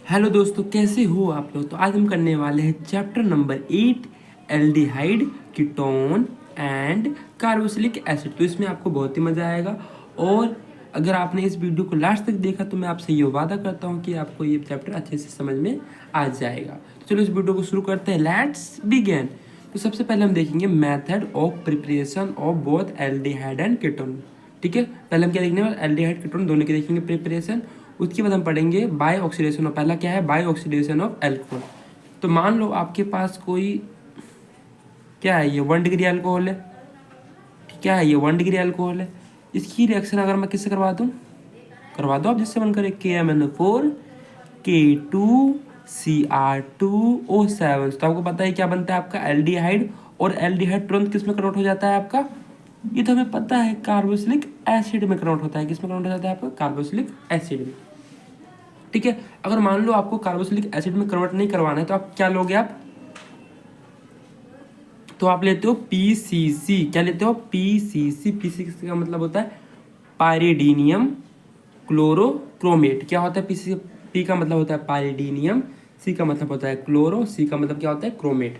Hello दोस्तों, कैसे हो आप लोग। तो आज हम करने वाले हैं chapter number 8 aldehyde ketone and carboxylic acid. तो इसमें आपको बहुत ही मज़ा आएगा। और अगर आपने इस वीडियो को लास्ट तक देखा तो मैं आपसे ये वादा करता हूँ कि आपको ये चैप्टर अच्छे से समझ में आ जाएगा। तो चलो इस वीडियो को शुरू करते हैं। Let's begin. तो सबसे पहले हम देखेंगे method of preparation of both aldehyde and ketone. ठीक है, पहले हम क्या देखने वाले, एल्डिहाइड कीटोन दोनों की देखेंगे प्रिपरेशन। उसके बाद हम पढ़ेंगे बाय ऑक्सीडेशन ऑफ, पहला क्या है बाय ऑक्सीडेशन ऑफ एल्कोहल। तो मान लो आपके पास कोई क्या है, ये 1 डिग्री अल्कोहल है। क्या है ये 1 डिग्री अल्कोहल है। इसकी रिएक्शन अगर मैं किससे करवा दो आप जिससे मन करे, KMnO4 K2Cr2O7। तो आपको पता है क्या बनता है आपका एल्डिहाइड, और एल्डिहाइड तुरंत किस में कन्वर्ट हो जाता है आपका, ये तो हमें पता है, कार्बोक्सिलिक एसिड में कन्वर्ट होता है। किस में कन्वर्ट हो जाता है आपका, कार्बोक्सिलिक एसिड में। ठीक है, अगर मान लो आपको कार्बोक्सिलिक एसिड में कन्वर्ट नहीं करवाना है तो आप क्या लोगे तो आप लेते हो PCC। क्या लेते हो, PCC। PCC का मतलब होता है पायरिडीनियम क्लोरोक्रोमेट। क्या होता है PCC, P का मतलब होता है पायरिडीनियम, C का मतलब होता है क्लोरो, C का मतलब क्या होता है क्रोमेट।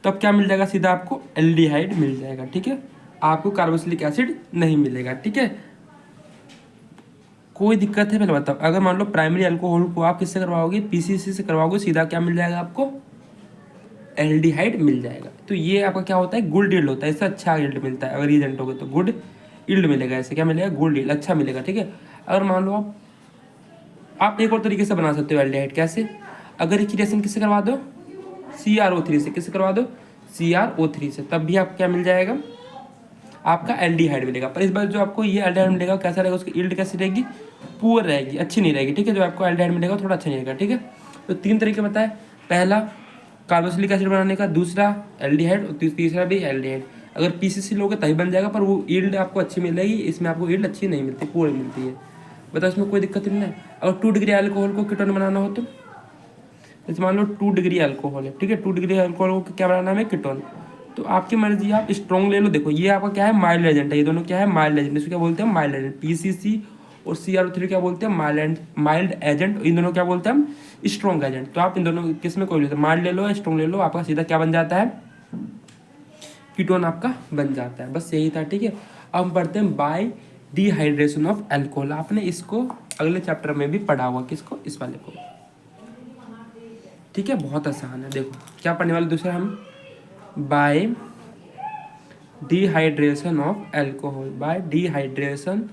तब क्या मिल जाएगा, सीधा आपको एल्डिहाइड मिल जाएगा। ठीक है, आपको कार्बोक्सिलिक एसिड नहीं मिलेगा। ठीक है, कोई दिक्कत है पहले बताओ। अगर मान लो प्राइमरी अल्कोहल को आप किससे करवाओगे, PCC से करवाओगे, सीधा क्या मिल जाएगा आपको, एल्डिहाइड मिल जाएगा। तो ये आपका क्या होता है, गुड यील्ड होता है। इससे अच्छा यील्ड मिलता है। अगर रीजेंट हो गए तो गुड यील्ड मिलेगा। ऐसे क्या मिलेगा, गुड यील्ड अच्छा मिलेगा। ठीक है, अगर मान लो आप एक और तरीके से बना सकते हो एल्डिहाइड। कैसे, अगर एक रिएक्शन किससे करवा दो, CrO3 से। किससे करवा दो, CrO3 से, तब भी आपको क्या मिल जाएगा, आपका एल्डिहाइड मिलेगा। पर इस बार जो आपको ये एल्डिहाइड मिलेगा कैसा रहेगा, उसकी यील्ड कैसी रहेगी, पुअर रहेगी, अच्छी नहीं रहेगी। ठीक है, जो आपको एल्डिहाइड मिलेगा थोड़ा अच्छा नहीं रहेगा। ठीक है, तो 3 तरीके बताए, पहला कार्बोक्सिलिक एसिड बनाने का, दूसरा एल्डिहाइड, और तीसरा भी एल्डिहाइड। अगर PCC लोगे तभी बन जाएगा, पर वो यील्ड आपको अच्छी मिलेगी। इसमें आपको यील्ड अच्छी नहीं मिलती, पुअर मिलती है। बताओ, इसमें कोई दिक्कत नहीं है। अगर 2 डिग्री अल्कोहल को कीटोन बनाना हो तो, जैसे मान लो 2 डिग्री अल्कोहल है। ठीक है, 2 डिग्री अल्कोहल को क्या बनाना है, कीटोन। तो आपकी मर्जी, आप स्ट्रॉन्ग ले लो। देखो ये आपका क्या है, माइल्ड एजेंट है। ये दोनों क्या है, माइल्ड एजेंट। इसको क्या बोलते हैं, माइल्ड एजेंट। PCC और CrO3 क्या बोलते हैं, माइल्ड एजेंट। इन दोनों क्या बोलते हैं हम, स्ट्रॉन्ग एजेंट। तो आप इन दोनों किस में कोई लेते हैं, माइल्ड ले लो या स्ट्रॉन्ग ले लो, आपका सीधा क्या बन जाता है, कीटोन आपका बन जाता है। बस यही था। ठीक है, अब हम पढ़ते हैं बाय डिहाइड्रेशन ऑफ एल्कोहल। आपने इसको अगले चैप्टर में भी पढ़ा हुआ, किसको, इस वाले को। ठीक है, बहुत आसान है। देखो क्या पढ़ने वाले दूसरा हम, bye dehydration of alcohol, bye dehydration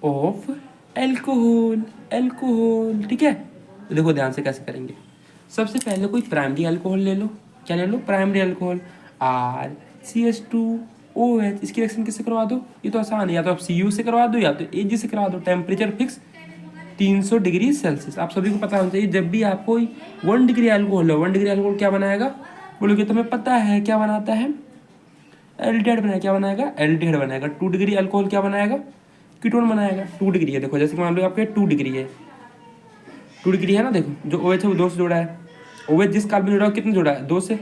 of alcohol, alcohol. ठीक है, तो देखो ध्यान से कैसे करेंगे। सबसे पहले कोई प्राइमरी अल्कोहल ले लो। क्या ले लो, प्राइमरी अल्कोहल, RCH2OH। इसकी रिएक्शन किससे करवा दो, ये तो आसान है, या तो आप Cu से करवा दो या तो Ag से करवा दो। Temperature fix 300 degree Celsius. आप सभी को पता होना चाहिए, जब भी आपको 1 डिग्री अल्कोहल है, 1 डिग्री अल्कोहल क्या बनाएगा, बोलोगे तुम्हें पता है क्या बनाता है, एल्डिहाइड बनाएगा। क्या बनाएगा, एल्डिहाइड बनाएगा। 2 डिग्री अल्कोहल क्या बनाएगा, कीटोन बनाएगा। 2 डिग्री है, देखो जैसे कि मान लो आपके 2 डिग्री है, 2 डिग्री है ना। देखो जो OH है वो 2 से जुड़ा है। OH जिस कार्बन जुड़ा है कितने जुड़ा है, 2 से।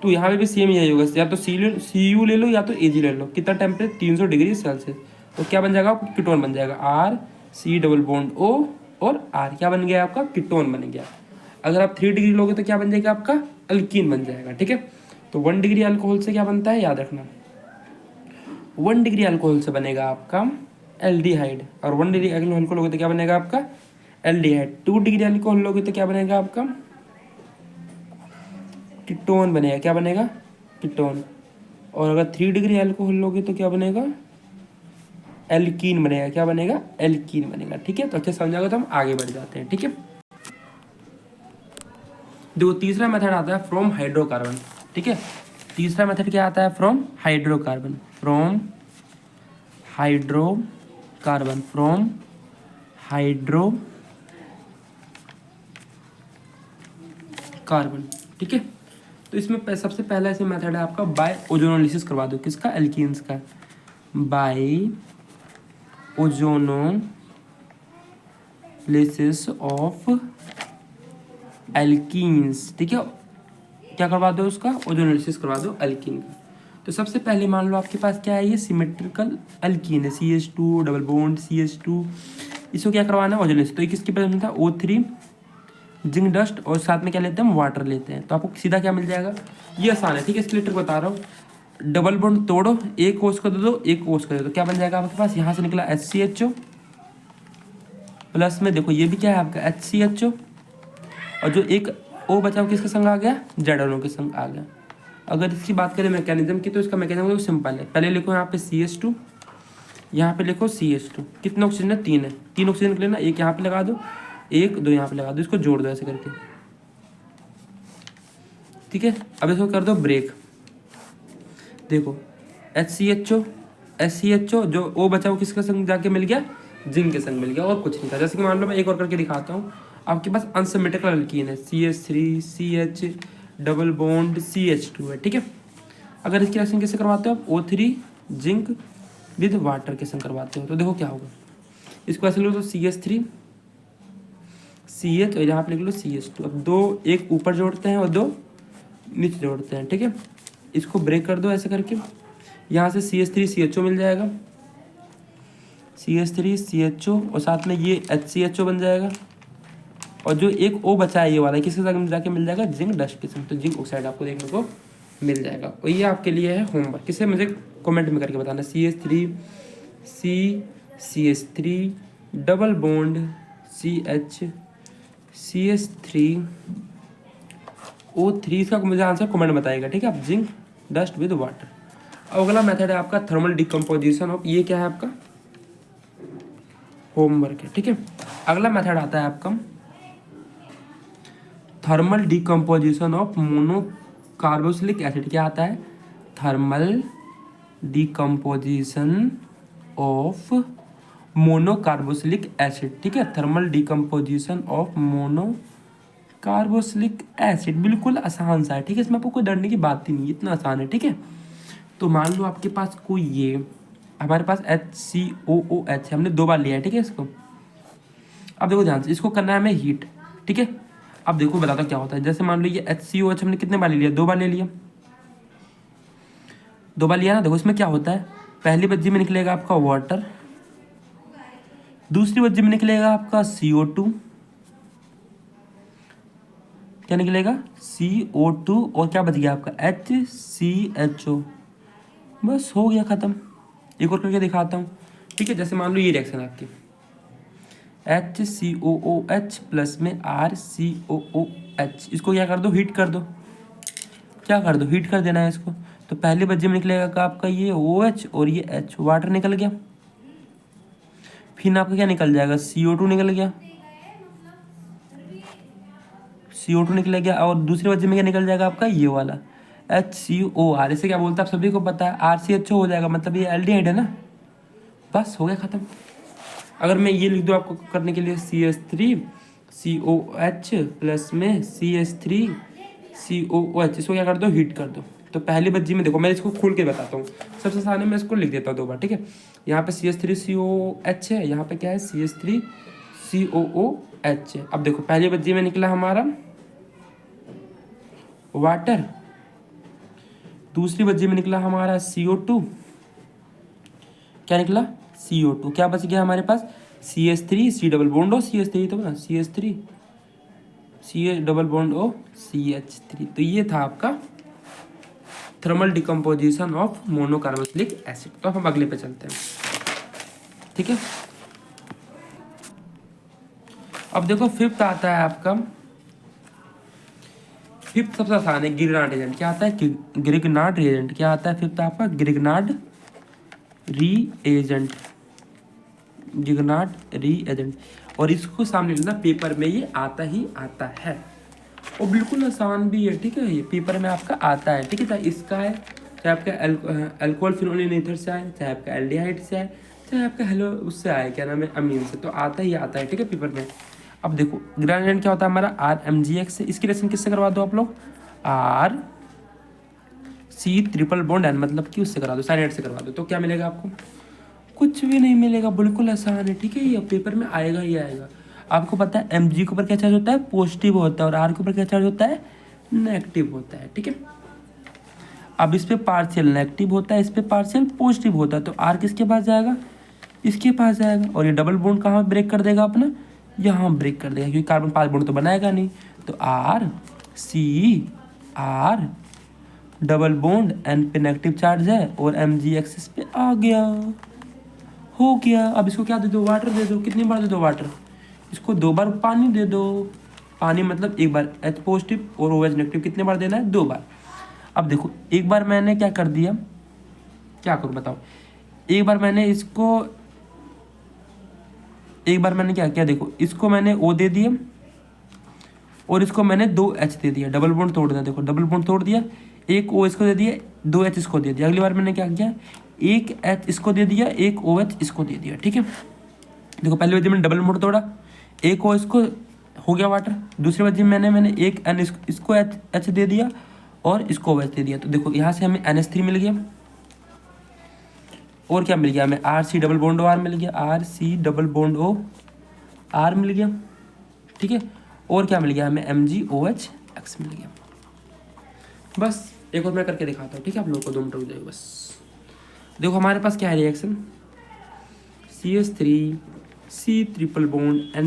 तो यहाँ पे भी सेम यही होगा, या तो Cu ले लो या तो Ag ले लो। कितना टेम्परेचर, 300 डिग्री सेल्सियस। तो क्या बन जाएगा, कीटोन बन जाएगा। RC डबल बॉन्ड O और R क्या बन गया आपका, कीटोन बन गया। अगर आप 3 डिग्री लोगे तो क्या बन जाएगा आपका, अल्कीन बन जाएगा। ठीक है, तो 1 डिग्री अल्कोहल से क्या बनता है, याद रखना, 1 डिग्री अल्कोहल से बनेगा आपका एल्डिहाइड। और 1 डिग्री अल्कोहल को लोगे तो क्या बनेगा आपका, एल्डिहाइड। 2 डिग्री अल्कोहल लोगे तो क्या बनेगा आपका, कीटोन बनेगा। क्या बनेगा, कीटोन। और अगर 3 डिग्री अल्कोहल लोगे तो क्या बनेगा, एल्कीन बनेगा। क्या बनेगा, एल्कीन बनेगा। ठीक है, तो अच्छे समझाओगे तो हम आगे बढ़ जाते हैं। ठीक है, देखो तीसरा मेथड आता है फ्रॉम हाइड्रोकार्बन। ठीक है, तीसरा मेथड क्या आता है, from hydrocarbon, from hydrocarbon, from hydrocarbon. ठीक है, तो इसमें सबसे पहला ऐसे मेथड है आपका, बाय ओजोनोलिसिस करवा दो। किसका, एल्कीन्स का, बाय ओजोनोलिसिस ऑफ एल्कीन्स। ठीक है, क्या करवा दो उसका, ओजोनोलिसिस करवा दो एल्कीन का। तो सबसे पहले मान लो आपके पास क्या है, ये सिमेट्रिकल एल्कीन है, CH2 डबल बॉन्ड CH2 इसको क्या करवाना है ओजोन से, तो ये किसकी प्रेजेंस में था O3 जिंक डस्ट और साथ में क्या लेते हैं हम वाटर लेते हैं, तो आपको सीधा क्या मिल जाएगा, ये आसान है ठीक है। इसके लिए ट्रिक बता रहा हूँ, डबल बॉन्ड तोड़ो, एक कोस कर दो, एक कोस कर दो, तो क्या बन जाएगा आपके पास, यहाँ से निकला HCHO प्लस में देखो ये भी क्या है आपका HCHO, और जो एक O बचा वो किसके संग आ गया, ZNO के संग आ गया। अगर इसकी बात करें मैकेनिज्म की, तो इसका मैकेनिज्म सिंपल है, पहले लिखो यहाँ पे CH2, यहाँ पे लिखो CH2, कितने ऑक्सीजन है, 3 है, 3 ऑक्सीजन निकले ना, एक यहाँ पे लगा दो, एक दो यहाँ पे लगा दो, इसको जोड़ दो ऐसे करके, ठीक है। अब इसको कर दो ब्रेक, देखो HCHO जो O बचा वो किसके संग जाके मिल गया, जिंक के संग मिल गया, और कुछ नहीं था। जैसे कि मान लो मैं एक और करके दिखाता हूँ, आपके पास अनसिमेट्रिकल अल्कीन है, CH3 CH double bond CH2 है, ठीक है। अगर इसकी रिएक्शन कैसे करवाते हो आप, O3 जिंक विद वाटर के संग करवाते हो, तो देखो क्या होगा, इसको ऐसे लो तो CH3 CH और यहाँ पे लिख लो CH2, अब दो एक ऊपर जोड़ते हैं और दो नीचे जोड़ते हैं, ठीक है। इसको ब्रेक कर दो ऐसे करके, यहाँ से CH3 CHO मिल जाएगा, CH3 CHO और साथ में ये HCHO बन जाएगा, और जो एक O बचा है ये वाला किसके साथ जाके मिल जाएगा, जिंक डस्ट के संग, तो जिंक ऑक्साइड आपको देखने को मिल जाएगा। और ये आपके लिए है होमवर्क, किसे मुझे कमेंट में करके बताना, CH3 double bond CH3 O3, इसका मुझे आंसर कमेंट में बताइएगा, ठीक है आप, जिंक डस्ट विद वाटर। अब अगला मेथड है आपका थर्मल डिकम्पोजिशन ऑफ, ये क्या है आपका होमवर्क है, ठीक है। अगला मेथड आता है आपका thermal decomposition of monocarboxylic acid, क्या आता है, thermal decomposition of monocarboxylic acid, ठीक है, thermal decomposition of monocarboxylic acid, बिल्कुल आसान सा है, ठीक है, इसमें आपको कोई डरने की बात ही नहीं, इतना आसान है, ठीक है। तो मान लो आपके पास कोई ये हमारे पास HCOOH है, हमने 2 बार लिया है, ठीक है इसको। अब देखो ध्यान से, इसको करना है हमें हीट, ठीक है। अब देखो बताता क्या होता है, जैसे मान लो ये HCOH हमने कितने बार ले लिया, 2 बार ले लिया, 2 बार लिया ना। देखो इसमें क्या होता है, पहली बज्जी में निकलेगा आपका वाटर, दूसरी बज्जी में निकलेगा आपका CO2, क्या निकलेगा CO2, और क्या बच गया आपका HCHO, बस हो गया खत्म। एक और करके दिखाता हूँ, ठीक है। जैसे मान लो ये रिएक्शन आपकी HCOOH प्लस में RCOOH, इसको क्या कर दो, हीट कर दो, क्या कर दो, हीट कर देना है इसको। तो पहली बज्जे में निकलेगा आपका ये OH और ये H, वाटर निकल गया, फिर आपका क्या निकल जाएगा, CO2 निकल गया, CO2 निकल गया, और दूसरे बज्जे में क्या निकल जाएगा आपका ये वाला HCOR, इसे क्या बोलते हैं आप सभी को पता है, RCHO हो जाएगा, मतलब ये एल्डिहाइड है ना, बस हो गया खत्म। अगर मैं ये लिख दूँ आपको करने के लिए CH3 COH प्लस में CH3 COOH, इसको क्या कर दो, हीट कर दो। तो पहली बज्जी में देखो, मैं इसको खोल के बताता हूँ, सबसे आसानी में इसको लिख देता हूँ 2 बार, ठीक है। यहाँ पे CH3 COH है, यहाँ पे क्या है CH3 COOH है। अब देखो पहली बज्जी में निकला हमारा वाटर, दूसरी बज्जी में निकला हमारा CO2, क्या निकला CO2, क्या बच गया हमारे पास CH3 C double bond O CH3, तो ना CH3 CH double bond O CH3। तो ये था आपका thermal decomposition of monocarboxylic acid. तो हम अगले पे चलते हैं, ठीक है। अब देखो फिफ्थ आता है आपका, फिफ्थ सबसे आसान है, ग्रिग्नार्ड रिएजेंट, क्या आता है, ग्रिग्नार्ड रिएजेंट, क्या आता है फिफ्थ आपका, ग्रिग्नार्ड रीएजेंट, ग्रिग्नार्ड रीएजेंट। और इसको सामने लेना, पेपर में ये आता ही आता है, और बिल्कुल आसान भी है, ठीक है, ये पेपर में आपका आता है, ठीक है। चाहे इसका है, चाहे आपका अल्कोहल फिनोलिक ईथर से आए, चाहे आपका एल्डिहाइड से आए, चाहे आपका हेलो उससे आए, क्या नाम है, अमीन से, तो आता ही आता है, ठीक है, पेपर में। अब देखो ग्रेजुएट क्या होता है हमारा, RMgX से, इसकी रिएक्शन किससे करवा दो आप लोग, RC ट्रिपल बॉन्ड N, मतलब कि उससे करा दो, साइनाइड से करवा दो, तो क्या मिलेगा आपको, कुछ भी नहीं मिलेगा, बिल्कुल आसान है, ठीक है। ये पेपर में आएगा ही आएगा। आपको पता है Mg के ऊपर क्या चार्ज होता है, पॉजिटिव होता है, और R के ऊपर क्या चार्ज होता है, नेगेटिव होता है, ठीक है। अब इस पे पार्शियल नेगेटिव होता है, इस पे पार्शियल पॉजिटिव होता है, तो R किसके पास जाएगा, इसके पास जाएगा, और ये डबल बॉन्ड कहाँ ब्रेक कर देगा अपना, यहाँ ब्रेक कर देगा, क्योंकि कार्बन 5 बॉन्ड तो बनाएगा नहीं। तो R C R double bond N पे नेगेटिव चार्ज है और एम जी एक्सिस पे आ गया, हो गया। अब इसको क्या दे दो, वाटर दे दो। कितनी बार दे दो वाटर, इसको 2 बार पानी दे दो। पानी मतलब एक बार एच पॉजिटिव और ओ एच नेगेटिव, कितने बार देना है, 2 बार। अब देखो एक बार मैंने क्या कर दिया, क्या करूँ बताओ, एक बार मैंने क्या किया, देखो इसको मैंने ओ दे दिया और इसको मैंने 2 एच दे दिया, डबल बॉन्ड तोड़ दिया। देखो डबल बॉन्ड तोड़ दिया, एक ओ इसको दे दिया, 2 एच इसको दे दिया। अगली बार मैंने क्या किया, 1 एच इसको दे दिया, 1 ओ एच इसको दे दिया, ठीक है। देखो पहली बार मैंने डबल बॉन्ड तोड़ा, 1 ओ इसको हो गया वाटर। दूसरी बार मैंने 1 एन इसको एच दे दिया और इसको ओ एच दे दिया। तो देखो यहाँ से हमें NH3 मिल गया, और क्या मिल गया हमें, R C double bond O R मिल गया, R C double bond O R मिल गया, ठीक है। और क्या मिल गया हमें, MgOH एक्स मिल गया। बस एक और मैं करके दिखाता हूँ, ठीक है, आप लोगों को 2 मिनट रुक जाएगा बस। देखो हमारे पास क्या है reaction, CH3 C triple bond N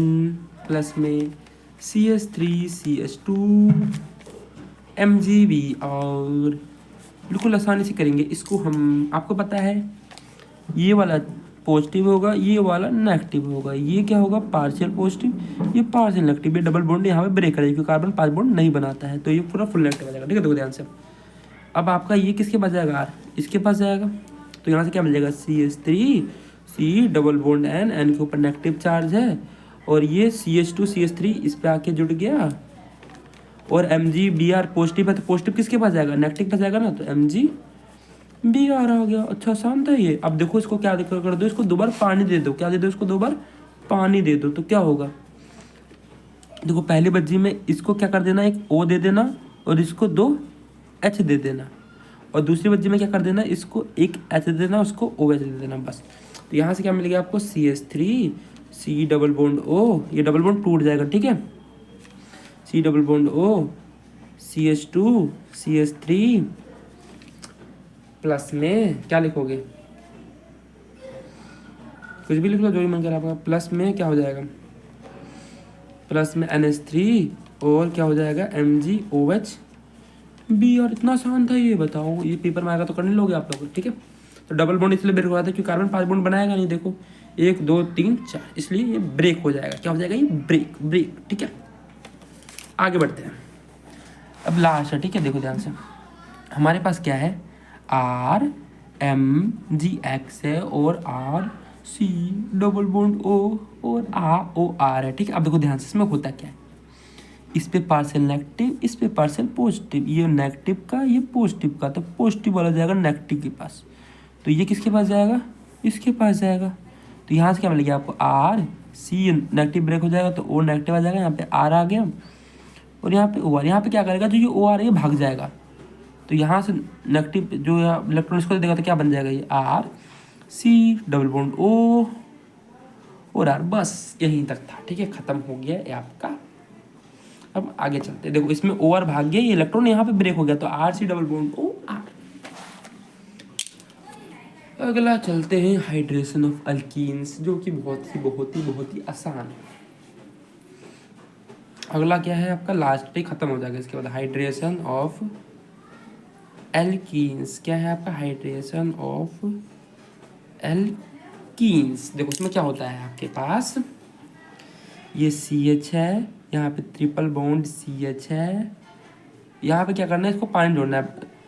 plus में CH3 CH2 MgB, और बिल्कुल आसानी से करेंगे इसको हम। आपको पता है ये वाला पॉजिटिव होगा, ये वाला नेगेटिव होगा, ये क्या होगा पार्शियल पॉजिटिव, ये पार्शियल नेगेटिव। ये डबल बॉन्ड यहाँ पे ब्रेक करेगा क्योंकि कार्बन 5 बॉन्ड नहीं बनाता है, तो ये पूरा फुल नेगेटिव आ जाएगा, ठीक है। देखो ध्यान से, अब आपका ये किसके पास जाएगा, आर इसके पास जाएगा। तो यहाँ से क्या मिल जाएगा, CH3 C double bond N के ऊपर नेगेटिव चार्ज है, और ये CH2 CH3 इस पे आके जुड़ गया, और MgBr पॉजिटिव है, तो पॉजिटिव किसके पास जाएगा, नेगेटिव पास जाएगा ना, तो MgBr आ गया। अच्छा आसान था ये। अब देखो इसको क्या कर दो, इसको 2 बार पानी दे दो, क्या दे दो, इसको 2 बार पानी दे दो, तो क्या होगा, देखो पहली बज्जी में इसको क्या कर देना, एक O दे देना और इसको 2 H दे देना, और दूसरी बज्जी में क्या कर देना, इसको 1 H दे देना, उसको OH दे देना, बस। तो यहाँ से क्या मिल गया आपको, CH3 C double bond O, ये डबल बॉन्ड टूट जाएगा, ठीक है, C double bond O CH2 CH3 plus में क्या लिखोगे, कुछ भी लिख लो जो भी मन कर आपका। प्लस में क्या हो जाएगा, प्लस में NH3 और क्या हो जाएगा MgOH B। और इतना आसान था ये, बताओ ये पेपर में आएगा तो कर नहीं लोगे आप लोग, ठीक है। तो डबल बॉन्ड इसलिए ब्रेक हो जाता है क्योंकि कार्बन 5 बॉन्ड बनाएगा नहीं। देखो 1 2 3 4, इसलिए ये ब्रेक हो जाएगा। क्या हो जाएगा, ये ब्रेक, ठीक है। आगे बढ़ते हैं, अब लास्ट है, ठीक है। देखो ध्यान से, हमारे पास क्या है, RMgX है और RC डबल बॉन्ड O और ROR है, ठीक है। अब देखो ध्यान से, इसमें होता क्या है, इस पे पार्शियल नेगेटिव, इस पे पार्शियल पॉजिटिव, ये नेगेटिव का ये पॉजिटिव का, तो पॉजिटिव वाला जाएगा नेगेटिव के पास, तो ये किसके पास जाएगा, इसके पास जाएगा। तो यहाँ से क्या मिल गया आपको, RC नेगेटिव ब्रेक हो जाएगा तो O नेगेटिव आ जाएगा, यहाँ पे R आ गया, और यहाँ पे O, यहाँ पे क्या करेगा, जो ये O आ रही है भाग जाएगा, तो यहाँ से नेगेटिव जो इलेक्ट्रॉन इसको देगा तो क्या बन जाएगा, ये RC डबल बॉन्ड O और R। बस यहीं तक था, ठीक है, खत्म हो गया ये आपका। अब आगे चलते हैं, देखो इसमें OR भाग गया, ये इलेक्ट्रॉन यहाँ पे ब्रेक हो गया, तो RC डबल बॉन्ड OR। अगला चलते हैं हाइड्रेशन ऑफ अल्कीन्स, जो कि बहुत ही आसान है। अगला क्या है आपका, लास्ट ही खत्म हो जाएगा इसके बाद, हाइड्रेशन ऑफ एल्कीन्स। क्या है आपका, हाइड्रेशन ऑफ एल्कीन्स। देखो इसमें क्या होता है, आपके पास ये CH है, यहाँ पे ट्रिपल बॉन्ड CH है, यहाँ पे क्या करना है, इसको पानी जोड़ना है।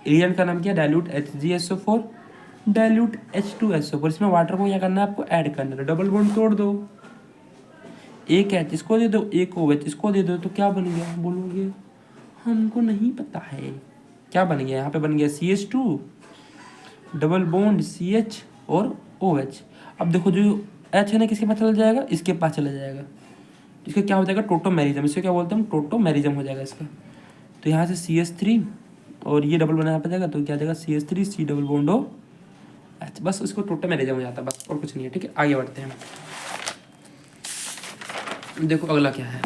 रिएजेंट का नाम क्या है, डाइल्यूट HgSO4 डाइल्यूट H2SO4। इसमें वाटर को क्या करना है, आपको ऐड करना है। डबल बॉन्ड तोड़ दो, 1 H इसको दे दो, 1 OH इसको दे दो, तो क्या बन गया, बोलोगे हमको नहीं पता है क्या बन गया। यहाँ पे बन गया CH2 डबल बॉन्ड CH और OH। अब देखो जो H है ना, किसके पास चला जाएगा, इसके पास चला जाएगा, इसका क्या हो जाएगा, टोटोमेरिज्म। इससे क्या बोलते हैं हम, टोटोमेरिज्म हो जाएगा इसका। तो यहाँ से CH3 और ये डबल बना यहाँ पे जाएगा, तो क्या जाएगा CH3 C double bond OH। बस उसको टोटोमेरिज्म हो जाता है, बस और कुछ नहीं है, ठीक है। आगे बढ़ते हैं, देखो अगला क्या है,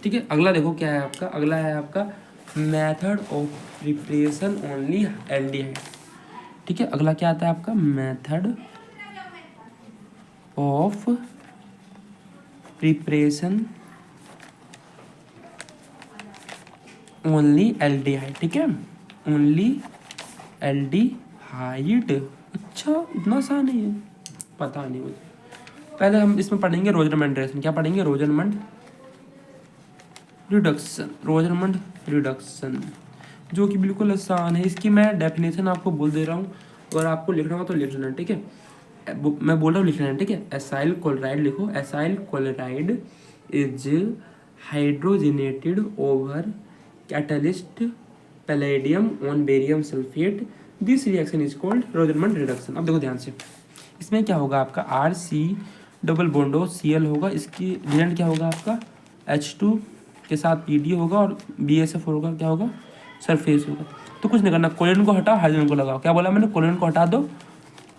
ठीक है। अगला देखो क्या है आपका, अगला है आपका method of preparation only aldehyde, ठीक है। अगला क्या आता है आपका, method of preparation only aldehyde, ठीक है, ओनली एल्डिहाइड। अच्छा, इतना आसान है ये, पता नहीं मुझे। पहले हम इसमें पढ़ेंगे रोजरमंड रिएक्शन। क्या पढ़ेंगे? रोजरमंड रिडक्शन, रोजरमंड रिडक्शन, जो कि बिल्कुल आसान है। इसकी मैं डेफिनेशन आपको बोल दे रहा हूँ, अगर आपको लिखना हो तो लिख लेना, ठीक है। मैं बोल रहा हूँ लिख लेना, ठीक है। एसाइल क्लोराइड लिखो। Acyl chloride is hydrogenated over catalyst palladium on barium sulphate. This reaction is called Rosenmund reduction. अब देखो ध्यान से, इसमें क्या होगा आपका RC डबल बॉन्डो Cl होगा, इसकी रिएजेंट क्या होगा आपका H2 के साथ PD होगा और BSF होगा, क्या होगा सरफेस होगा। तो कुछ नहीं करना, कोलिन को हटाओ, हाइड्रोजन को लगाओ। क्या बोला मैंने? कोलिन को हटा दो,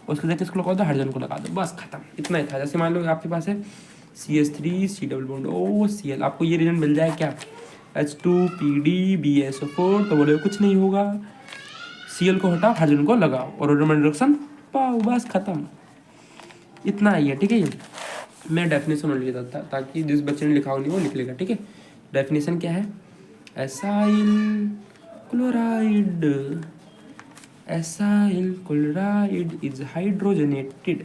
उसके जगह किसको लगा दो? हाइड्रोजन को लगा दो, बस खत्म। इतना ही था। जैसे मान लो आपके पास है CH3 C double bond O Cl, आपको ये रिएजेंट मिल जाए क्या? H2 PD BSO4, तो बोले कुछ नहीं होगा, Cl को हटाओ, हाइड्रोजन को लगाओ और रोजरमंड रिडक्शन पाओ, बस खत्म। इतना ही है, ठीक है। ये मैं डेफिनेशन लिख देता था ताकि जिस बच्चे ने लिखा हो नहीं वो लिख लेगा, ठीक है। डेफिनेशन क्या है? Acyl chloride, acyl chloride is hydrogenated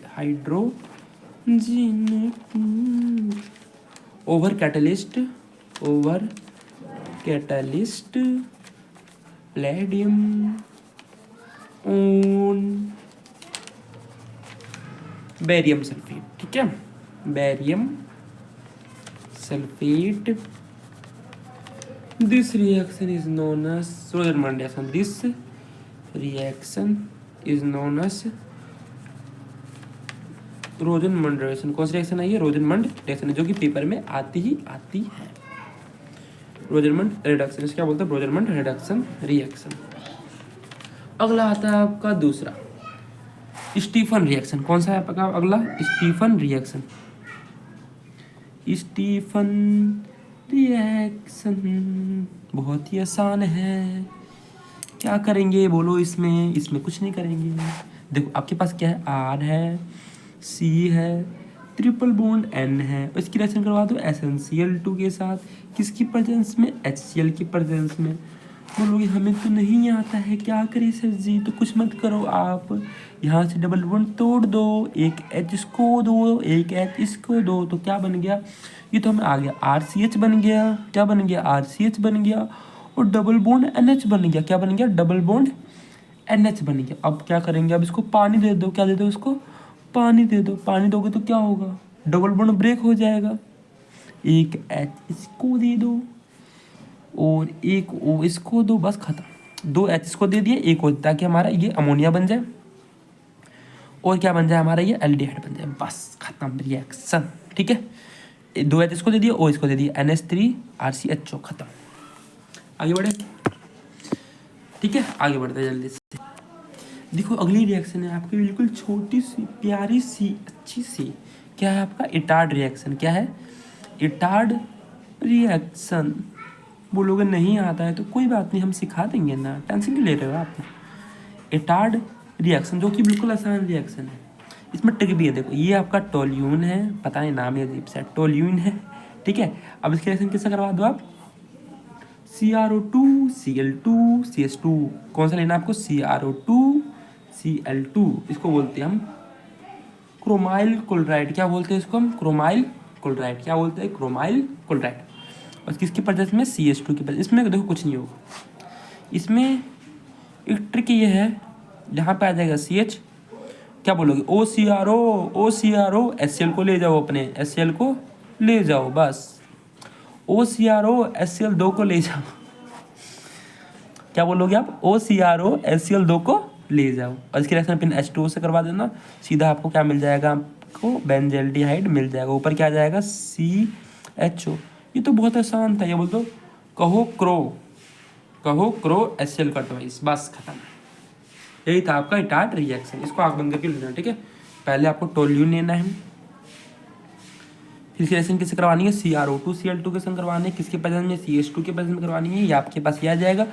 over catalyst palladium on barium sulphate, ठीक है, barium sulphate. This reaction is known as Rosenmund reaction. This reaction is known as Rosenmund reaction. कौन सी रिएक्शन है ये? रोजरमंड रिएक्शन, जो कि पेपर में आती है। रोजरमंड रिडक्शन, इसको क्या बोलते हैं? रोजरमंड रिडक्शन रिएक्शन। अगला आता है आपका दूसरा, स्टीफन रिएक्शन। कौन सा है आपका अगला? Stephen reaction. स्टीफन रिएक्शन बहुत ही आसान है। क्या करेंगे बोलो इसमें कुछ नहीं करेंगे। देखो आपके पास क्या है? R है, C है, ट्रिपल बॉन्ड N है, इसकी रिएक्शन करवा दो SnCl2 के साथ। किसकी प्रेजेंस में? HCl की प्रेजेंस में। बोलोगे हमें तो नहीं आता है, क्या करें सर जी? तो कुछ मत करो, आप यहाँ से डबल बॉन्ड तोड़ दो, एक H इसको दो, एक H इसको दो, तो क्या बन गया? ये तो हमें आ गया RCH बन गया। क्या बन गया? RCH बन गया, और डबल बॉन्ड NH बन गया। क्या बन गया? डबल बॉन्ड NH बन गया। अब क्या करेंगे? अब इसको पानी दे दो। क्या दे दो इसको? पानी दे दो। पानी दोगे तो क्या होगा? डबल बॉन्ड ब्रेक हो जाएगा। एक H इसको दे दो और एक O इसको दो, बस खत्म। 2 H इसको दे दिए, एक O, ताकि हमारा ये अमोनिया बन जाए और क्या बन जाए हमारा? ये एल्डिहाइड बन जाए, बस खत्म रिएक्शन, ठीक है। 2 H इसको दे दिए, O इसको दे दिए, NH3RCHO, खत्म। आगे बढ़े, ठीक है, आगे बढ़ते हैं जल्दी से। देखो अगली रिएक्शन है आपकी बिल्कुल छोटी सी, प्यारी सी, अच्छी सी। क्या है आपका? Etard reaction. क्या है? Etard reaction. बोलोगे नहीं आता है तो कोई बात नहीं, हम सिखा देंगे ना, टेंशन क्यों ले रहे हो आप? इटार्ड रिएक्शन, जो कि बिल्कुल आसान रिएक्शन है। इसमें ट्रिक भी है। देखो ये आपका टोल्यून है, पता नहीं नाम ही अजीब सा, टोल्यून है, ठीक है। अब इसकी रिएक्शन किससे करवा दो आप? CrO2 Cl2 CH2। कौन सा लेना आपको? CrO2 Cl2। इसको बोलते हैं हम क्रोमाइल क्लोराइड। क्या बोलते हैं इसको हम? Chromyl chloride. क्या बोलते हैं? Chromyl chloride. और किसकी प्रेजेंस में? CH2 की प्रेजेंस। इसमें देखो कुछ नहीं होगा। इसमें एक ट्रिक ये है, यहाँ पे आ जाएगा CH, क्या बोलोगे? OCRO HCl को ले जाओ, अपने HCl को ले जाओ, बस OCRO HCl2 को ले जाओ। क्या बोलोगे आप? OCRO HCl2 को ले जाओ, और इसकी रिएक्शन पिन H2O से करवा देना। सीधा आपको क्या मिल जाएगा? आपको बेंजल्डिहाइड मिल जाएगा। ऊपर क्या आ जाएगा? CHO। ये तो बहुत आसान था। ये बोल दो कहो क्रो HCl का ट्वाइस, बस खत्म। यही था आपका इटार्ड रिएक्शन। इसको आग बंद करके लेना, ठीक है। पहले आपको टोल्यून लेना है, फिर रिएक्शन किससे करवानी है? CrO2 Cl2 के संग करवानी है। किसके प्रेजेंस में? CH2 के प्रेजेंस में करवानी है। ये आपके पास ये आ जाएगा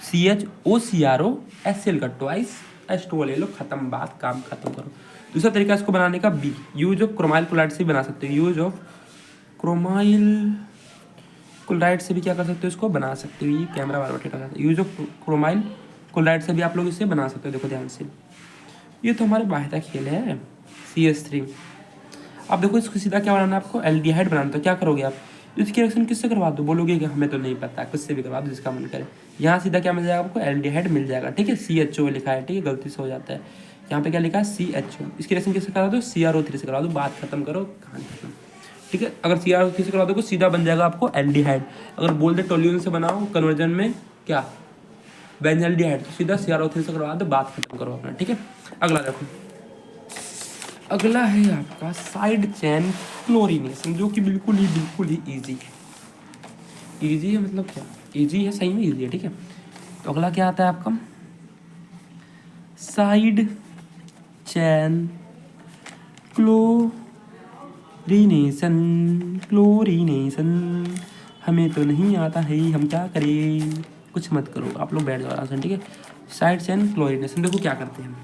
CHO CrO HCl का ट्वाइस, H2O ले लो, खत्म बात, काम खत्म करो। दूसरा तरीका इसको बनाने का B, use of chromyl chloride से बना सकते हो, यूज ऑफ क्रोमाइल क्लोराइड से भी क्या कर सकते हो, इसको बना सकते हो। ये कैमरा बार बार टेढ़ा हो जाता है। यूज ऑफ क्रोमाइल क्लोराइड से भी आप लोग इसे बना सकते हो। देखो ध्यान से, ये तो हमारे बाहर का खेल है CH3। अब देखो इसको सीधा क्या बनाना है आपको, एल्डिहाइड बनाना। तो क्या करोगे आप, इसकी रिएक्शन किससे करवा दो, बोलोगे कि हमें तो नहीं पता, किससे भी करवा दो जिसका मन करे। यहाँ सीधा क्या मिल जाएगा आपको, एल्डिहाइड मिल जाएगा। ठीक है, CHO लिखा है, ठीक है, गलती से हो जाता है। यहाँ पे क्या लिखा है, CHO। इसकी रिएक्शन किससे करा दो, CrO3 से करा दो, बात खत्म करो, कहानी खत्म। ठीक है, अगर CrO3 से करा दो सीधा बन जाएगा आपको एल्डिहाइड। अगर बोल दे टोल्यून से बनाओ कन्वर्जन में क्या, बेंजल्डिहाइड, तो सीधा CrO3 से करवा दो, बात खत्म करो अपना। ठीक है, अगला देखो, अगला है आपका साइड चेन क्लोरीनेशन, जो कि बिल्कुल ही इजी है। इजी है मतलब क्या, इजी है, सही में इजी है। ठीक है, तो अगला क्या आता है आपका, साइड चेन क्लोरीनेशन। क्लोरीनेशन हमें तो नहीं आता है, हम क्या करें, कुछ मत करो, आप लोग बैठ जाओ आराम से। ठीक है, साइड चेन क्लोरीनेशन देखो क्या करते हैं।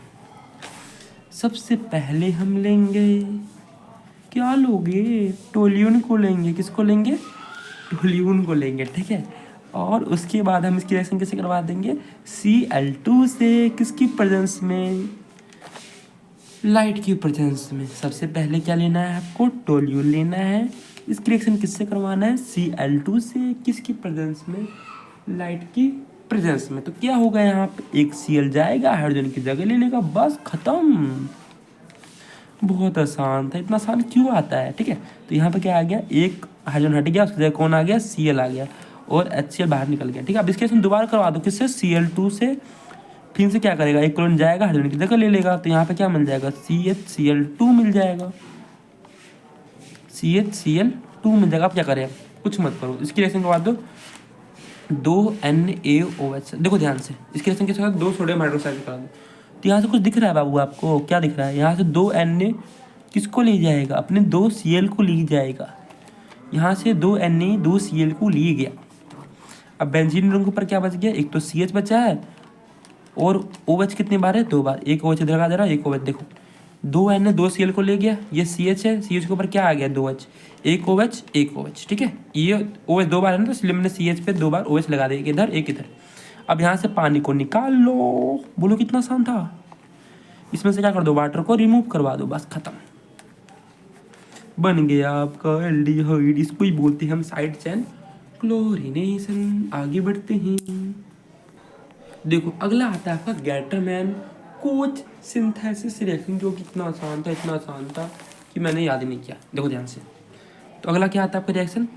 सबसे पहले हम लेंगे, क्या लोगे, टोल्यून को लेंगे। किसको लेंगे, टोल्यून को लेंगे। ठीक है, और उसके बाद हम इसकी रिएक्शन कैसे करवा देंगे, Cl2 से, किसकी प्रेजेंस में, लाइट की प्रेजेंस में। सबसे पहले क्या लेना है आपको, टोल्यून लेना है। इसकी रिएक्शन किससे करवाना है, Cl2 से, किसकी प्रेजेंस में, लाइट की प्रेजेंस में। तो क्या होगा यहाँ पे, एक Cl जाएगा, हाइड्रोजन की जगह ले लेगा, बस खत्म। बहुत आसान था, इतना आसान क्यों आता है। ठीक है, तो यहाँ पे क्या आ गया, एक हाइड्रोजन हट गया, उसकी जगह कौन आ गया, Cl आ गया, और HCl बाहर निकल गया। ठीक है, अब इसके रिएक्शन दोबारा करवा दो, किससे, Cl2 से। फिर से क्या करेगा, एक क्लोरीन जाएगा, हाइड्रोजन की जगह ले लेगा, तो यहाँ पे क्या मिल जाएगा, CHCl2 मिल जाएगा, CHCl2 मिल जाएगा। आप क्या करें, कुछ मत करो, इसकी रिएक्शन करवा दो, 2NaOH। देखो ध्यान से, इसकी रिएक्शन कैसे होगा, 2 सोडियम हाइड्रोक्साइड करा दो। तो यहाँ से कुछ दिख रहा है बाबू आपको, क्या दिख रहा है, यहाँ से 2Na किसको ले जाएगा, अपने 2Cl को ले जाएगा। यहाँ से 2Na 2Cl को ले गया। अब बेंजीन रिंग पर क्या बच गया, एक तो CH बचा है, और OH कितनी बार है, 2 बार। एक OH इधर लगा दे रहा है, एक OH देखो, 2Na 2Cl को ले गया, ये CH है, CH के ऊपर क्या आ गया, 2H, एक OH एक OH। ठीक है, ये OH 2 बार है ना, तो इसलिए मैंने CH पे 2 बार OH लगा दिया, एक इधर एक इधर। अब यहाँ से पानी को निकाल लो, बोलो कितना आसान था। इसमें से क्या कर दो, वाटर को रिमूव करवा दो, बस खत्म, बन गया आपका एल्डिहाइड। इसको ही बोलते हैं हम साइड चेन क्लोरीनेशन। आगे बढ़ते हैं, देखो अगला आता है आपका गैटरमैन कोच सिंथेसिस रिएक्शन, जो कि इतना आसान था, इतना आसान था कि मैंने याद ही नहीं किया। देखो ध्यान से, तो अगला क्या आता है आपका reaction,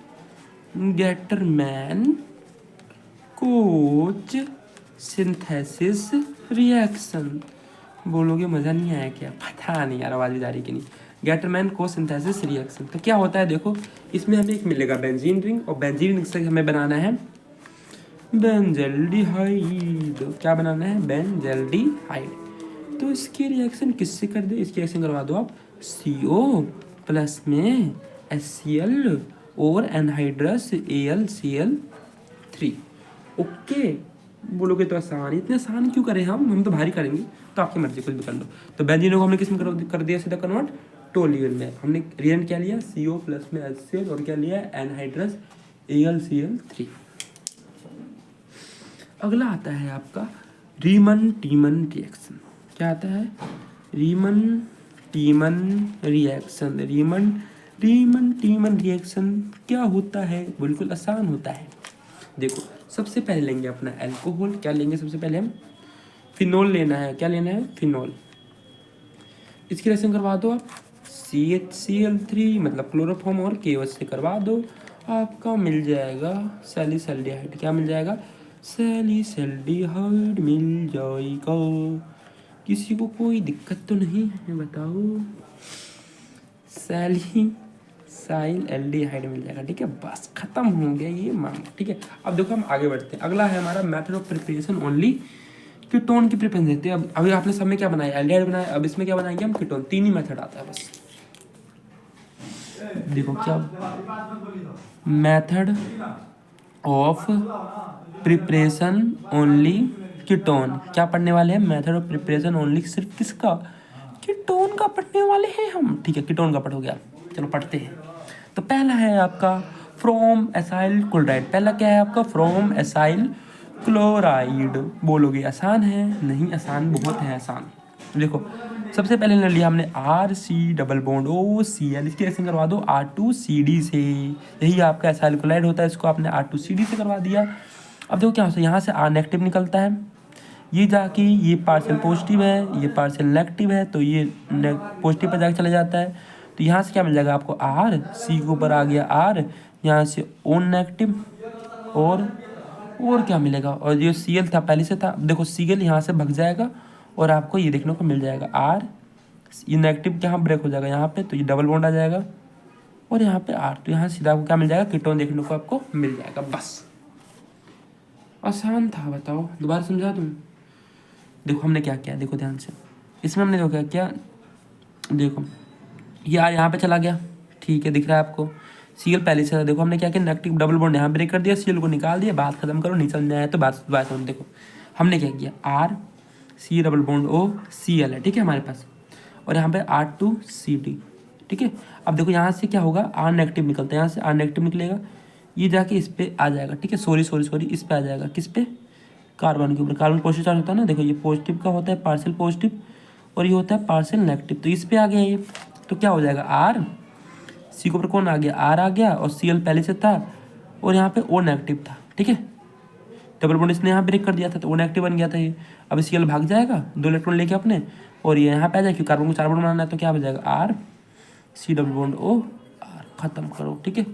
Gattermann coach synthesis reaction. बोलोगे मज़ा नहीं आया क्या, पता नहीं यार, आवाज़ भी जा रही कि नहीं। गैटरमैन को सिंथेसिस रिएक्शन, तो क्या होता है देखो, इसमें हमें एक मिलेगा बेंजीन रिंग, और बेंजीन रिंग से हमें बनाना है बेंजल्डिहाइड। क्या बनाना है, बेंजल्डिहाइड। तो इसकी रिएक्शन किससे कर दे, इसकी रिएक्शन करवा दो आप CO प्लस में HCl और एनहाइड्रस AlCl3। ओके, बोलोगे तो आसान, इतने आसान क्यों करें हम तो भारी करेंगे, तो आपकी मर्जी, कुछ भी कर लो। तो बेंजीन को हमने किस में कर दिया सीधा कन्वर्ट, टोल्यून में। हमने रिएक्शन क्या लिया, CO प्लस में HCl, और क्या लिया, एनहाइड्रस AlCl3। अगला आता है आपका रीमन टीमन रिएक्शन। क्या आता है, रीमन टीमन रिएक्शन। रीमन टीमन रिएक्शन क्या होता है, बिल्कुल आसान होता है। देखो सबसे पहले लेंगे अपना अल्कोहल, क्या लेंगे सबसे पहले हम, फिनोल लेना है। क्या लेना है, फिनोल। इसकी रिएक्शन करवा दो आप CHCl3 मतलब क्लोरोफॉर्म और KOH से करवा दो, आपका मिल जाएगा सैलिसल्डिहाइड। क्या मिल जाएगा, सैलिसल्डिहाइड मिल जाएगा। किसी को कोई दिक्कत तो नहीं है, बताओ, सैलिसाइल एल्डिहाइड मिल जाएगा। ठीक है, बस खत्म हो गया ये मामला। ठीक है, अब देखो हम आगे बढ़ते हैं। अगला है हमारा method of preparation only ketone की प्रिपरेशन देते हैं। अब अभी आपने सब में क्या बनाया, एल्डिहाइड बनाया, अब इसमें क्या बनाएंगे हम, कीटोन। 3 ही मेथड आता है बस। देखो क्या method of preparation only ketone, क्या पढ़ने वाले हैं, मेथड ऑफ प्रिपरेशन ओनली सिर्फ किसका, कीटोन का पढ़ने वाले हैं हम, ठीक है, कीटोन का पढ़ हो गया। चलो पढ़ते हैं। तो पहला है आपका फ्रॉम एसाइल क्लोराइड। पहला क्या है आपका? From acyl chloride. बोलोगे आसान है? नहीं आसान, बहुत है आसान। देखो सबसे पहले ले लिया हमने RC डबल बॉन्ड OCl, इसकी रिएक्शन करवा दो R2CD से। यही आपका एसाइल क्लोराइड होता है, इसको आपने R2CD से करवा दिया। अब देखो क्या होता है, यहाँ से R नेगेटिव निकलता है, ये जाके ये पार्शियल पॉजिटिव है, ये पार्शियल नेगेटिव है, तो ये पॉजिटिव पर जाके चला जाता है। तो यहाँ से क्या मिल जाएगा आपको? R, C के ऊपर आ गया R, यहाँ से O नेगेटिव, और क्या मिलेगा? और ये Cl था पहले से था, देखो Cl यहाँ से भग जाएगा और आपको ये देखने को मिल जाएगा R, ये नेगेटिव यहाँ ब्रेक हो जाएगा यहाँ पे, तो ये डबल बॉन्ड आ जाएगा और यहाँ पे R, तो यहाँ सीधा आपको क्या मिल जाएगा? कीटोन देखने को आपको मिल जाएगा। बस आसान था, बताओ दोबारा समझा दूँ? देखो हमने क्या किया, देखो ध्यान से, इसमें हमने जो क्या किया, देखो ये R यहाँ पे चला गया, ठीक है, दिख रहा है आपको। Cl पहले से था, देखो हमने क्या किया, नेगेटिव डबल बॉन्ड यहाँ ब्रेक कर दिया, Cl को निकाल दिया, बात खत्म करो। नहीं समझ में आया तो बात समझ। देखो हमने क्या किया, RC डबल बॉन्ड OCl है, ठीक है हमारे पास, और यहाँ पे R2CD, ठीक है। अब देखो यहाँ से क्या होगा, R नेगेटिव निकलता है, यहाँ से R नेगेटिव निकलेगा, ये जाके इस पे आ जाएगा, ठीक है, सॉरी इस पे आ जाएगा, किस पे? कार्बन के ऊपर। कार्बन पॉजिटिव चार्ज होता है ना, देखो ये पॉजिटिव का होता है पार्शियल पॉजिटिव, और ये होता है पार्शियल नेगेटिव, तो इस पे आ गया ये, तो क्या हो जाएगा? R, C के ऊपर कौन आ गया? R आ गया, और Cl पहले से था, और यहाँ पे O नेगेटिव था, ठीक है, डबल बॉन्ड इसने यहाँ ब्रेक कर दिया था, तो O नेगेटिव बन गया था ये। अब Cl भाग जाएगा 2 इलेक्ट्रॉन लेके अपने, और ये यहाँ पे आ जाएगा, क्योंकि कार्बन को 4 बॉन्ड बनाना है, तो क्या हो जाएगा? RC double bond O R, खत्म करो, ठीक है।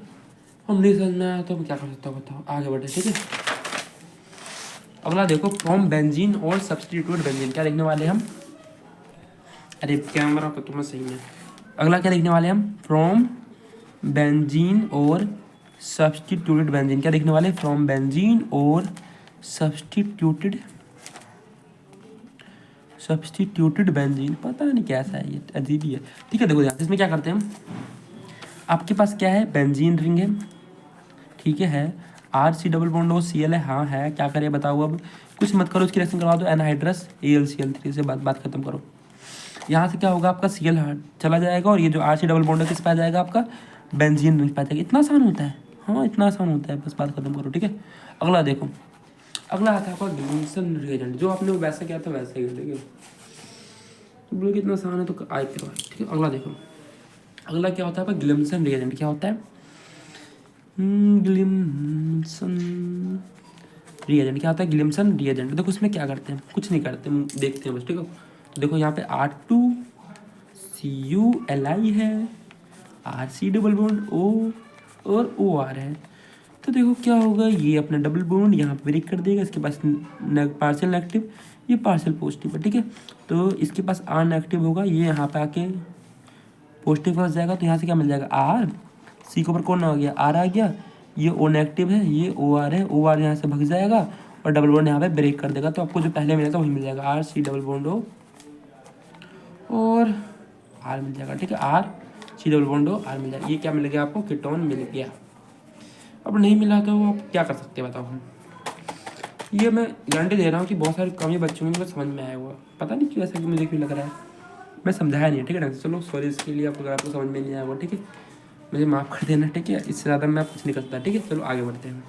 हम नहीं समझ में आया तो क्या कर सकता हूँ, बताओ, आगे बढ़े, ठीक है। अगला देखो, फ्रॉम बेंजीन और सब्सटीट्यूट बेंजीन, क्या देखने वाले हम? अरे कैमरा तो तुम्हें सही है। अगला क्या देखने वाले हम? फ्रॉम बेंजीन और सब्सटीट्यूटेड बेंजीन, क्या देखने वाले? फ्रॉम बेंजीन और सब्सटीट्यूटेड बेंजीन, पता नहीं कैसा है ये, अजीब ही है, ठीक है। देखो ध्यान, इसमें क्या करते हैं हम, आपके पास क्या है? बेंजीन रिंग है, ठीक है, RC डबल बॉन्ड OCl है, हाँ है, क्या करें बताओ? अब कुछ मत करो, उसकी रिएक्शन करवा दो एनहाइड्रस AlCl3 से, बात खत्म करो। यहाँ से क्या होगा आपका? Cl चला जाएगा, और ये जो RC डबल बॉन्ड है किस पे आ जाएगा आपका? बेंजीन रिंग पे आ जाएगा। इतना आसान होता है? हाँ इतना आसान होता है, बस बात खत्म करो, ठीक है। अगला देखो, अगला आता है आपका गिब्सन रिएजेंट, जो आपने वैसा किया था वैसे ही, ठीक है। तो बोलो कि इतना आसान है तो आए करो, ठीक है। अगला देखो, अगला क्या होता है आपका? Gibson reagent. क्या होता है गिब्सन रिएजेंट? क्या होता है गिब्सन रिएजेंट? देखो उसमें क्या करते हैं, कुछ नहीं करते, देखते हैं बस, ठीक है। तो देखो यहाँ पे R2CuLi है, RC डबल बॉन्ड O और OR है, तो देखो क्या होगा, ये अपना डबल बॉन्ड यहाँ पे ब्रेक कर देगा, इसके पास पार्शियल नेगेटिव, ये पार्शियल पॉजिटिव है, ठीक है। तो इसके पास R नेगेटिव होगा, ये यहाँ पे आके पॉजिटिव फंस जाएगा, तो यहाँ से क्या मिल जाएगा? R, C के ऊपर कौन आ गया? R आ गया, ये O नेगेटिव है, ये OR है, OR यहाँ से भग जाएगा और डबल बॉन्ड यहाँ पे ब्रेक कर देगा, तो आपको जो पहले मिला था वही मिल जाएगा, RC डबल बॉन्ड O और R मिल जाएगा, ठीक है, RC double bond O R मिल जाएगा। ये क्या मिल गया आपको? कीटोन मिल गया। अब नहीं मिला तो आप क्या कर सकते हैं बताओ हम? ये मैं गारंटी दे रहा हूँ कि बहुत सारे कम ही बच्चों को समझ में आया हुआ, पता नहीं क्यों ऐसा कि मुझे क्यों लग रहा है, मैं समझाया नहीं, ठीक है ढंग से। चलो सॉरी इसके लिए, अगर आपको समझ में नहीं आया हुआ, ठीक है, मुझे माफ़ कर देना, ठीक है, इससे ज़्यादा मैं कुछ नहीं कर सकता, ठीक है। चलो आगे बढ़ते हैं।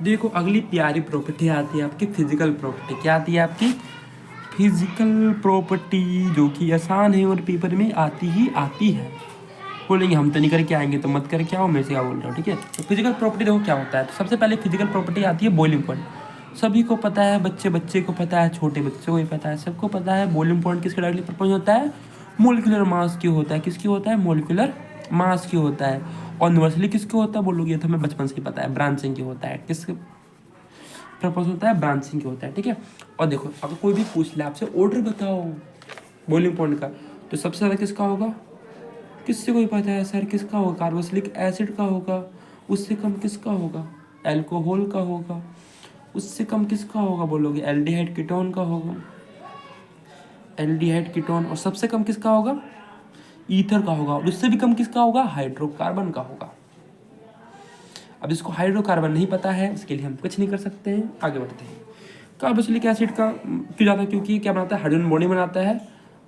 देखो अगली प्यारी प्रॉपर्टी आती है आपकी फिजिकल प्रॉपर्टी। क्या आती है आपकी? फिजिकल प्रॉपर्टी, जो कि आसान है और पेपर में आती ही आती है। बोलेंगे हम तो नहीं करके आएंगे, तो मत करके आओ, मेरे से क्या बोल रहा हूँ, ठीक है। तो फिजिकल प्रॉपर्टी देखो क्या होता है, तो सबसे पहले फिजिकल प्रॉपर्टी आती है बॉइलिंग पॉइंट। सभी को पता है, बच्चे को पता है, छोटे बच्चों को भी पता है, सबको पता है बॉइलिंग पॉइंट किसके डायरेक्टली प्रपोज होता है? मोलिकुलर मास की होता है। किसकी होता है? मोलिकुलर मास की होता है। और यूनिवर्सली किसकी होता है बोलोगे? तो हमें बचपन से पता है, ब्रांचिंग की होता है। किसके प्रपोज होता है? ब्रांचिंग की होता है, ठीक है। और देखो अगर कोई भी पूछ ले आपसे ऑर्डर बताओ बॉइलिंग पॉइंट का, तो सबसे ज़्यादा किसका होगा? किससे कोई पता है सर किसका होगा? कार्बोक्सिलिक एसिड का होगा। उससे कम किसका होगा? अल्कोहल का होगा। उससे कम किसका होगा बोलोगे? एल्डिहाइड कीटोन का होगा, एल्डिहाइड कीटोन। और सबसे कम किसका होगा? ईथर का होगा। और उससे भी कम किसका होगा? हाइड्रोकार्बन का होगा। अब जिसको हाइड्रोकार्बन नहीं पता है उसके लिए हम कुछ नहीं कर सकते हैं। आगे बढ़ते हैं। कार्बोक्सिलिक एसिड का क्यों ज़्यादा? क्योंकि क्या बनाता है? हाइड्रोजन बॉन्डिंग बनाता है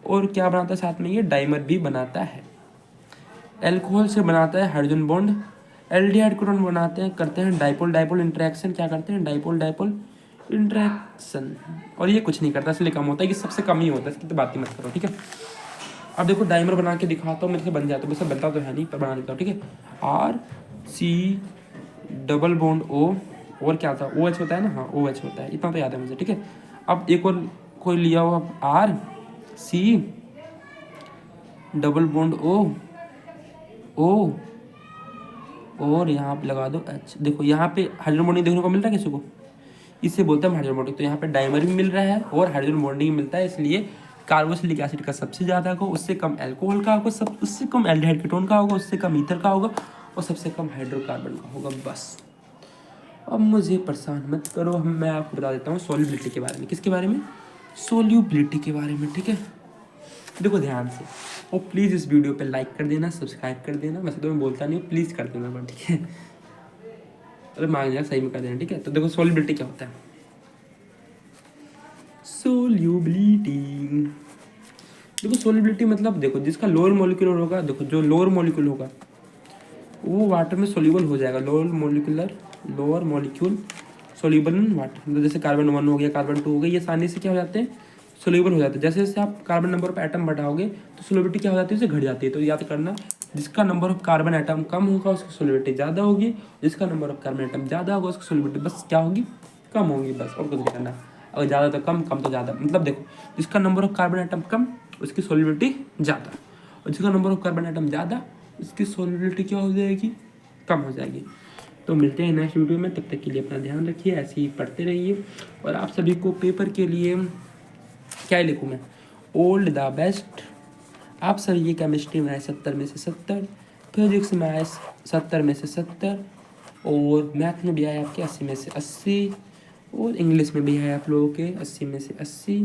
और क्या बनाता है साथ में, ये डाइमर भी बनाता है। एल्कोहल से बनाता है हाइड्रोजन बॉन्ड। एल्डिहाइड कीटोन बनाते हैं, करते हैं डाइपोल डाइपोल इंटरेक्शन। क्या करते हैं, डाइपोल डाइपोल इंटरेक्शन। और ये कुछ नहीं करता, इसलिए कम होता है, कि सबसे कम ही होता है, इसकी तो बात ही मत करो, ठीक है। अब देखो डाइमर बना के दिखाता हूँ, मेरे से बन जाता है, वैसे बनता तो है नहीं पर बना देता हूँ, ठीक है। RC डबल बॉन्ड O, और क्या था, OH होता है ना, हाँ OH होता है, इतना तो याद है मुझे, ठीक है। अब एक और कोई लिया हुआ RC डबल बॉन्ड O और यहाँ पे लगा दो H। देखो यहाँ पे हाइड्रोजन बॉन्डिंग देखने को मिल रहा है किसी को, इससे बोलते हैं हाइड्रोजन बॉन्डिंग। तो यहाँ पे डाइमर भी मिल रहा है और हाइड्रोजन बॉन्डिंग मिलता है, इसलिए कार्बोक्सिलिक एसिड का सबसे ज़्यादा होगा, उससे कम अल्कोहल का होगा, सब उससे कम एल्डिहाइड कीटोन का होगा, उससे कम ईथर का होगा, और सबसे कम हाइड्रोकार्बन का होगा। बस अब मुझे परेशान मत करो, मैं आपको बता देता हूँ सोल्यूबिलिटी के बारे में। किसके बारे में, सोल्यूबिलिटी के बारे में, ठीक है। देखो ध्यान से, और प्लीज़ इस वीडियो पे लाइक कर देना, सब्सक्राइब कर देना। वैसे तो मैं बोलता नहीं हूँ, प्लीज़ कर देना बट, ठीक है। अरे मांग लिया, सही में कर देना, ठीक है। तो देखो सोल्यूबिलिटी क्या होता है, सोल्यूबिलिटी। देखो सोल्यूबिलिटी मतलब, देखो जिसका लोअर मॉलिक्यूलर होगा, देखो जो लोअर मॉलिक्यूल होगा वो वाटर में सोल्यूबल हो जाएगा। Lower molecule soluble in water, मतलब जैसे कार्बन 1 हो गया, कार्बन 2 हो गया, ये आसानी से क्या हो जाते हैं, सोल्यूबल हो जाते हैं। जैसे जैसे आप कार्बन नंबर ऑफ एटम बढ़ाओगे तो सोल्यूबिलिटी क्या हो जाती है, उसे घट जाती है। तो याद करना, जिसका नंबर ऑफ कार्बन एटम कम होगा उसकी सोल्यूबिलिटी ज़्यादा होगी, जिसका नंबर ऑफ कार्बन एटम ज़्यादा होगा उसकी सोल्यूबिलिटी बस क्या होगी, कम होगी, बस। और कुछ नहीं करना, अगर ज़्यादा तो कम, कम तो ज़्यादा। मतलब देखो, जिसका नंबर ऑफ कार्बन एटम कम उसकी सोल्यूबिलिटी ज़्यादा, और जिसका नंबर ऑफ कार्बन एटम ज़्यादा उसकी सोल्यूबिलिटी क्या हो जाएगी, कम हो जाएगी। तो मिलते हैं नेक्स्ट वीडियो में, तब तक के लिए अपना ध्यान रखिए, ऐसे ही पढ़ते रहिए। और आप सभी को पेपर के लिए क्या लिखूँ मैं, ओल्ड द बेस्ट। आप सभी की केमिस्ट्री में आए 70 में से 70, फिजिक्स में आए 70 में से 70, और मैथ में भी आए आपके 80 में से 80, और इंग्लिश में भी है आप लोगों के 80 में से 80,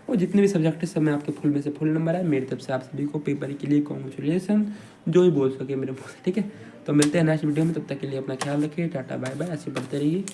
और जितने भी सब्जेक्ट है सब में आपके फुल में से फुल नंबर है। मेरी तरफ से आप सभी को पेपर के लिए कॉन्ग्रेचुलेसन, जो भी बोल सके मेरे बोल, ठीक है। तो मिलते हैं नेक्स्ट वीडियो में, तब तक के लिए अपना ख्याल रखिए, टाटा बाय बाय, ऐसे पढ़ते रहिए।